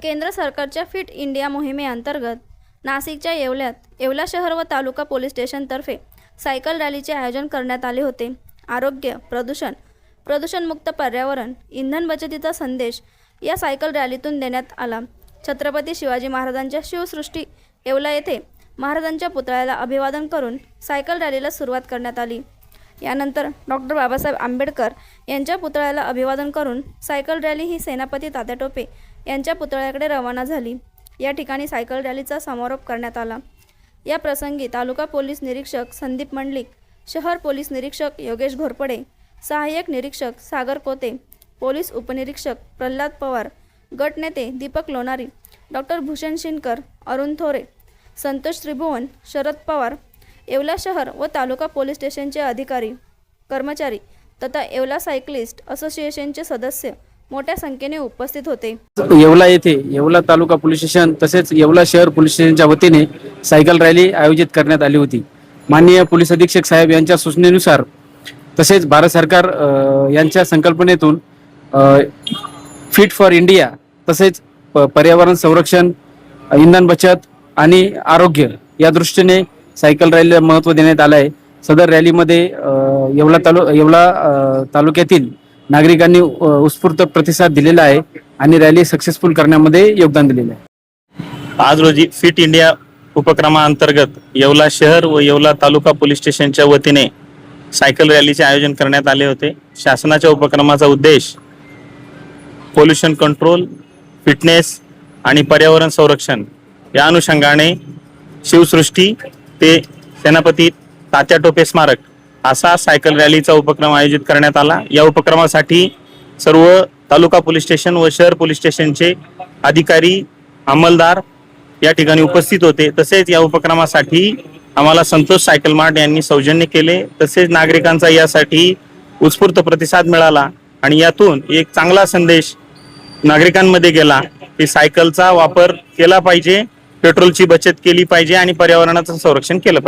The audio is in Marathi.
केंद्र सरकारच्या फिट इंडिया मोहिमेअंतर्गत नाशिकच्या येवला शहर व तालुका पोलीस स्टेशनतर्फे सायकल रॅलीचे आयोजन करण्यात आले होते। आरोग्य, प्रदूषणमुक्त पर्यावरण, इंधन बचतीचा संदेश या सायकल रॅलीतून देण्यात आला। छत्रपती शिवाजी महाराजांच्या शिवसृष्टी येवला येथे महाराजांच्या पुतळ्याला अभिवादन करून सायकल रॅलीला सुरुवात करण्यात आली। यानंतर डॉक्टर बाबासाहेब आंबेडकर यांच्या पुतळ्याला अभिवादन करून सायकल रॅली ही सेनापती तात्या टोपे यांच्या पुतळ्याकडे रवाना झाली। या ठिकाणी सायकल रॅलीचा समारोप करण्यात आला। या प्रसंगी तालुका पोलीस निरीक्षक संदीप मंडलिक, शहर पोलीस निरीक्षक योगेश घोरपडे, सहाय्यक निरीक्षक सागर कोते, पोलीस उपनिरीक्षक प्रल्हाद पवार, गट नेते दीपक लोणारी, डॉक्टर भूषण शिनकर, अरुण थोरे, संतोष त्रिभुवन, शरद पवार, येवला शहर व तालुका पोलीस स्टेशनचे अधिकारी, कर्मचारी तथा येवला सायकलिस्ट असोसिएशनचे सदस्य मोठ्या संख्येने उपस्थित होते। येवला येथे येवला तालुका पोलीस स्टेशन तसेच येवला शहर पोलीस स्टेशनच्या वतीने सायकल रॅली आयोजित करण्यात आली होती। माननीय पोलीस अधीक्षक साहेब यांच्या सूचनेनुसार तसेच भारत सरकार यांच्या संकल्पनेतून फिट फॉर इंडिया तसेच पर्यावरण संरक्षण, इंधन बचत आणि आरोग्य या दृष्टीने सायकल रॅलीला महत्त्व देण्यात आले आहे। सदर रॅलीमध्ये येवला तालुक्यातील नागरिकांनी उत्स्फूर्त प्रतिसाद दिलेला आहे आणि रॅली सक्सेसफुल करण्यामध्ये योगदान दिलेलं आहे। आज रोजी फिट इंडिया उपक्रमाअंतर्गत येवला शहर व येवला तालुका पोलीस स्टेशनच्या वतीने सायकल रॅलीचे आयोजन करण्यात आले होते। शासनाच्या उपक्रमाचा उद्देश पोल्युशन कंट्रोल, फिटनेस आणि पर्यावरण संरक्षण या अनुषंगाने शिवसृष्टी ते सेनापती तात्या टोपे स्मारक असा सायकल रॅलीचा उपक्रम आयोजित करण्यात आला। या उपक्रमासाठी सर्व तालुका पोलीस स्टेशन व शहर पोलीस स्टेशनचे अधिकारी, अंमलदार या ठिकाणी उपस्थित होते। तसेच या उपक्रमासाठी आम्हाला संतोष सायकल मार्ट यांनी सौजन्य केले। तसेच नागरिकांचा यासाठी उत्स्फूर्त प्रतिसाद मिळाला आणि यातून एक चांगला संदेश नागरिकांमध्ये गेला की सायकलचा वापर केला पाहिजे, पेट्रोलची बचत केली पाहिजे आणि पर्यावरणाचं संरक्षण केलं पाहिजे।